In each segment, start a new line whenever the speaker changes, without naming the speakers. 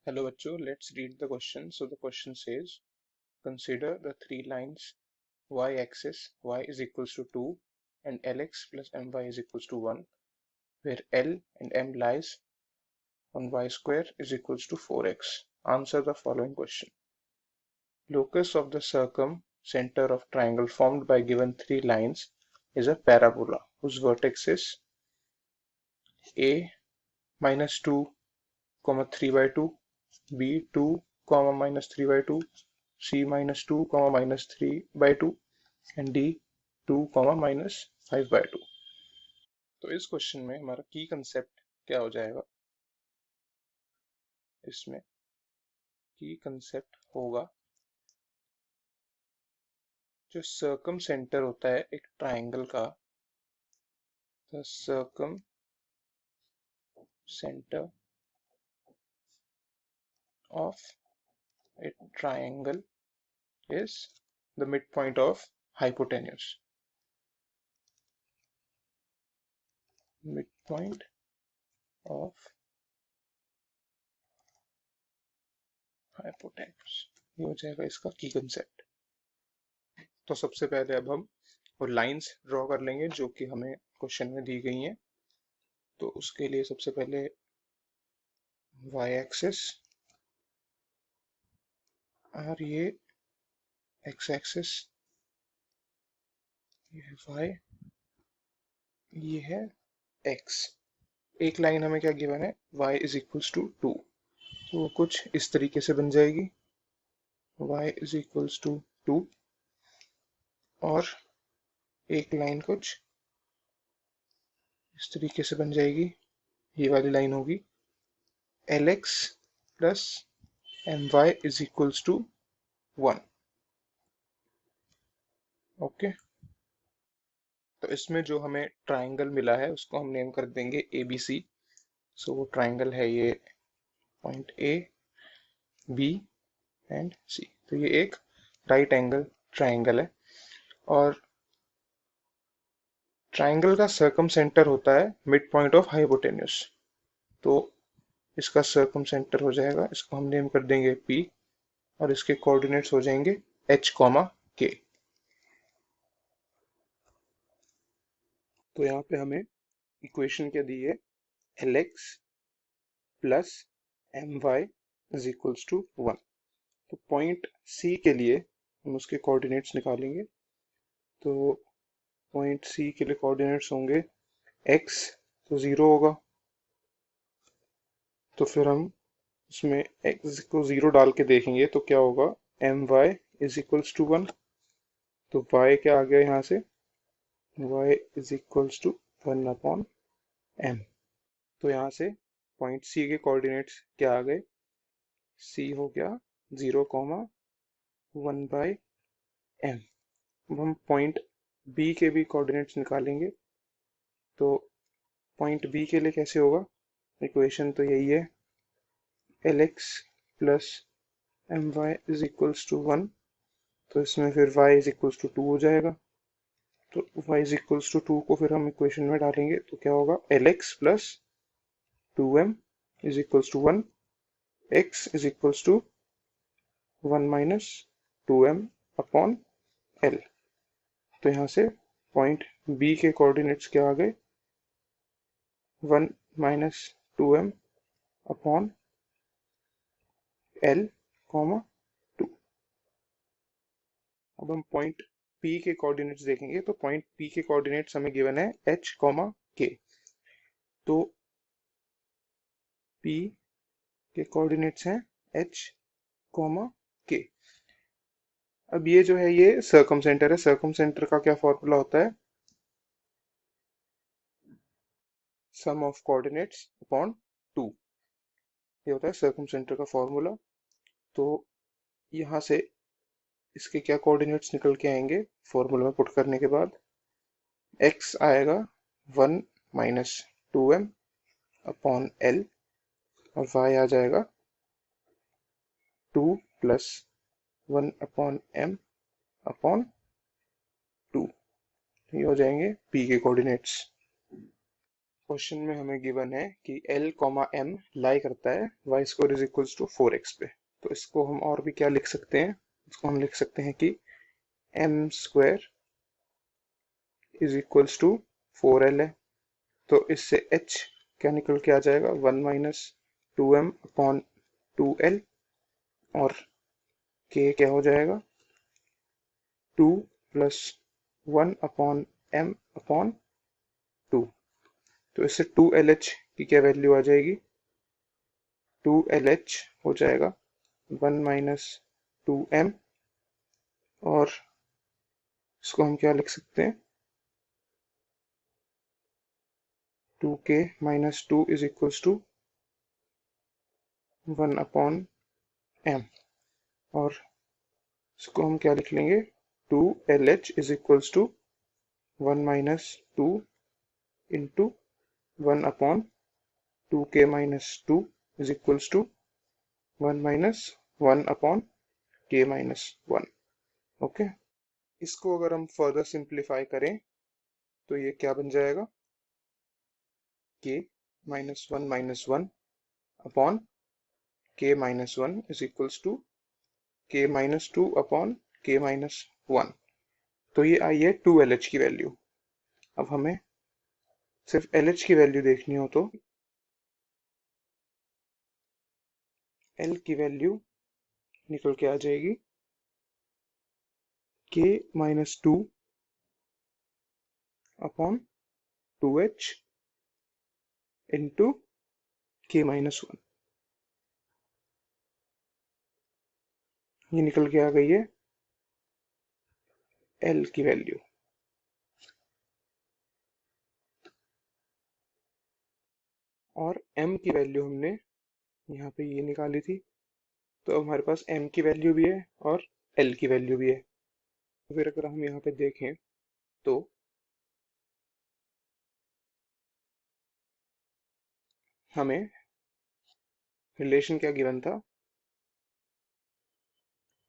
Hello bachcho, let's read the question. So the question says, consider the three lines y-axis y is equals to 2 and lx plus my is equals to 1, where L and M lies on y square is equals to 4x. Answer the following question. Locus of the circumcenter of triangle formed by given three lines is a parabola whose vertex is a minus 2, 3 by 2, b 2, minus 3 by 2, c minus 2, minus 3 by 2 and d 2, minus 5 by 2. तो इस question में हमारा की concept क्या हो जाएगा? इसमें की कंसेप्ट होगा जो सर्कम सेंटर होता है एक ट्राइंगल का, the circum centre of A triangle is the midpoint of hypotenuse. Midpoint of hypotenuse ये हो जाएगा इसका की कंसेप्ट. तो सबसे पहले अब हम वो लाइंस ड्रॉ कर लेंगे जो कि हमें क्वेश्चन में दी गई हैं. तो उसके लिए सबसे पहले y एक्सिस और ये x एक्सिस, ये है y, ये है x. एक लाइन हमें क्या गिवन है, y इज इक्वल्स टू 2. तो वो कुछ इस तरीके से बन जाएगी, y इज इक्वल्स टू 2 और एक लाइन कुछ इस तरीके से बन जाएगी. ये वाली लाइन होगी Lx plus My is equals to 1. Okay, तो इसमें जो हमें ट्राइंगल मिला है उसको हम नेम कर देंगे ABC. सो वो ट्राइंगल है ये point A, B and C. तो ये एक राइट एंगल ट्राइंगल है और ट्राइंगल का सर्कम सेंटर होता है मिड पॉइंट ऑफ हाइपोटेन्यूस. तो इसका सर्कम सेंटर हो जाएगा, इसको हम नेम कर देंगे P और इसके कोऑर्डिनेट्स हो जाएंगे H, K. तो यहाँ पे हमें इक्वेशन क्या दी है, Lx plus My is equals to 1. तो पॉइंट C के लिए हम उसके कोऑर्डिनेट्स निकालेंगे. तो पॉइंट C के लिए कोऑर्डिनेट्स होंगे x, तो 0 होगा. तो फिर हम उसमें x को 0 डाल के देखेंगे तो क्या होगा, My इज इक्वल्स टू 1. तो y क्या आ गया यहाँ से, y is equals to 1 upon m. तो यहाँ से पॉइंट C के कोऑर्डिनेट्स क्या आ गए, C हो गया 0, 1 बाई m. अब हम पॉइंट B के भी कोऑर्डिनेट्स निकालेंगे. तो पॉइंट B के लिए कैसे होगा, इक्वेशन तो यही है Lx plus My is equals to 1. तो इसमें फिर y इज इक्वल्स टू 2 हो जाएगा. तो y इज इक्वल्स टू 2 को फिर हम इक्वेशन में डालेंगे तो क्या होगा, Lx plus 2m is equals to 1, x is equals to 1 minus 2m upon l. तो यहाँ से पॉइंट B के कोऑर्डिनेट्स क्या आ गए, 1 माइनस 2m अपॉन l, 2. अब हम पॉइंट P के कोऑर्डिनेट्स देखेंगे. तो पॉइंट P के कोऑर्डिनेट्स हमें गिवन है H, K. तो P के कोऑर्डिनेट्स हैं H, K. अब ये जो है ये सर्कम सेंटर है. सर्कम सेंटर का क्या फॉर्मूला होता है, सम ऑफ कोऑर्डिनेट्स अपॉन 2. ये होता है सर्कम सेंटर का फॉर्मूला. तो यहाँ से इसके क्या कोऑर्डिनेट्स निकल के आएंगे फॉर्मूला में पुट करने के बाद, x आएगा 1 माइनस 2m अपॉन l और y आ जाएगा 2 प्लस 1 अपॉन m अपॉन 2. ये हो जाएंगे P के कोऑर्डिनेट्स. क्वेश्चन में हमें गिवन है कि L कॉमा M लाई करता है y square is equals to 4x पे। तो इसको हम और भी क्या लिख सकते हैं, इसको हम लिख सकते हैं कि m square is equals to 4l है। तो इससे h क्या निकल के आ जाएगा, 1 माइनस 2m अपॉन 2l, और k क्या हो जाएगा, 2 प्लस 1 अपॉन m अपॉन 2। तो इससे 2LH की क्या वैल्यू आ जाएगी, 2LH हो जाएगा 1 माइनस 2m, और इसको हम क्या लिख सकते हैं, 2k minus 2 is equals to 1 upon m, और इसको हम क्या लिख लेंगे, 2LH is equals to 1 minus 2 into 1 upon 2k minus 2 is equals to 1 minus 1 upon k minus 1। Okay, इसको अगर हम फर्दर सिंप्लीफाई करें तो ये क्या बन जाएगा, k minus one upon k minus 1 is equals to k minus 2 upon k minus 1। तो ये आई है 2LH की वैल्यू। अब हमें सिर्फ LH की वैल्यू देखनी हो तो L की वैल्यू निकल के आ जाएगी k minus 2 upon 2h into k minus 1। ये निकल के आ गई है L की वैल्यू। और M की वैल्यू हमने यहाँ पे ये निकाली थी, तो हमारे पास M की वैल्यू भी है और L की वैल्यू भी है। तो फिर अगर हम यहाँ पे देखें तो हमें रिलेशन क्या गिवन था,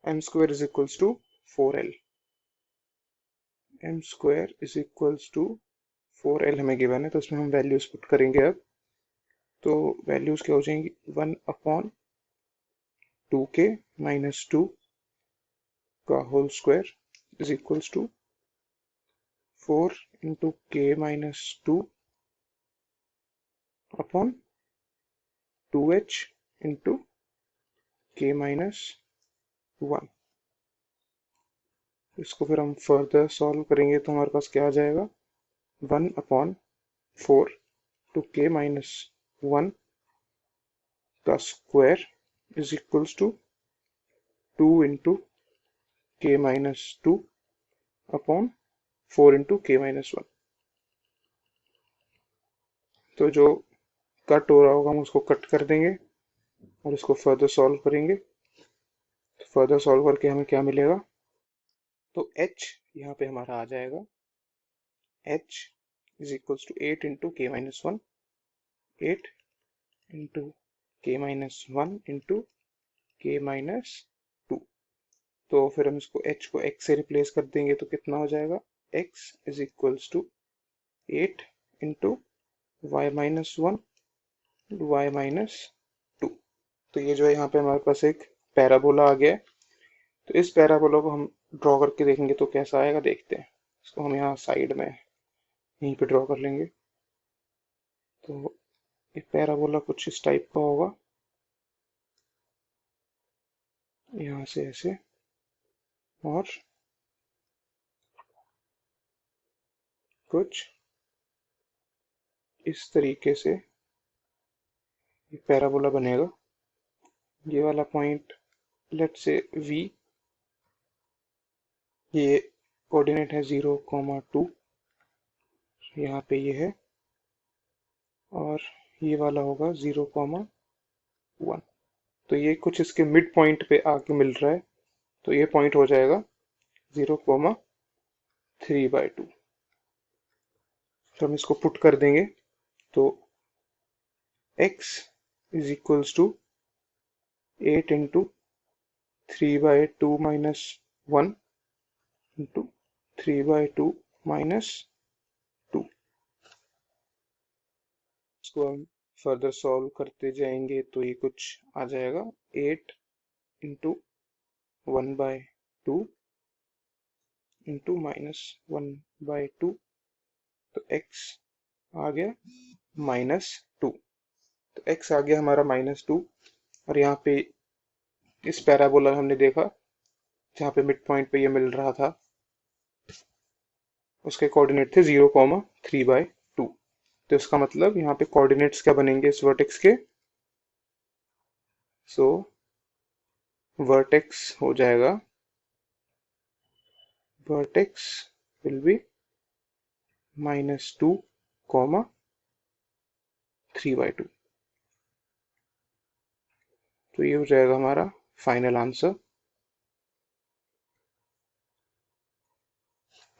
m square is equals to 4l। m square is equals to 4l हमें गिवन है, तो इसमें हम वैल्यूज पुट करेंगे अब। तो वैल्यूज क्या हो जाएंगी, 1 अपॉन 2k माइनस 2 का whole square is equals to 4 into k minus 2 upon 2h into k minus 1। इसको फिर हम फर्दर सॉल्व करेंगे तो हमारे पास क्या आ जाएगा, 1 अपॉन 4 टू k माइनस 1 का square is equals to 2 into k minus 2 upon 4 into k minus 1। तो जो कट हो रहा होगा हम उसको कट कर देंगे और इसको फर्दर सॉल्व करेंगे। तो फर्दर सॉल्व करके हमें क्या मिलेगा, तो h यहाँ पे हमारा आ जाएगा, h is equals to 8 into k minus 1, 8 into k minus 1 into k minus 2। तो फिर हम इसको h को x से रिप्लेस कर देंगे तो कितना हो जाएगा, x is equals to 8 into y minus 1 y minus 2। तो ये जो है यहाँ पे हमारे पास एक पैराबोला आ गया है। तो इस पैराबोला को हम ड्रॉ करके देखेंगे तो कैसा आएगा, देखते हैं। इसको हम यहाँ साइड में यहीं पे ड्रॉ कर लेंगे। तो ये पैराबोला कुछ इस टाइप का होगा, यहाँ से ऐसे और कुछ इस तरीके से ये पैराबोला बनेगा। ये वाला पॉइंट लेट से v, ये कोऑर्डिनेट है 0,2, यहाँ पे ये है, और ये वाला होगा 0,1। तो ये कुछ इसके मिड पॉइंट पे आके मिल रहा है, तो ये पॉइंट हो जाएगा 0,3/2। तो हम इसको पुट कर देंगे तो x is equals to 8 into 3/2 minus 1 into 3/2 minus 2। इसको हम फर्दर सॉल्व करते जाएंगे तो ये कुछ आ जाएगा 8 इंटू 1/2 इंटू -1/2, तो x आ गया -2। तो x आ गया हमारा -2। और यहाँ पे इस पैराबोला हमने देखा जहाँ पे मिड पॉइंट पे ये मिल रहा था, उसके कोऑर्डिनेट थे 0,3/2। तो इसका मतलब यहाँ पे कोऑर्डिनेट्स क्या बनेंगे इस वर्टेक्स के? सो वर्टेक्स हो जाएगा, वर्टेक्स विल बी -2, 3/2। तो ये हो जाएगा हमारा फाइनल आंसर।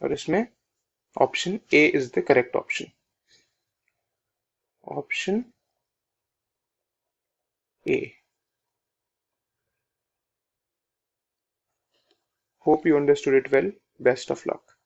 और इसमें option A is the correct option. Option A. Hope you understood it well. Best of luck.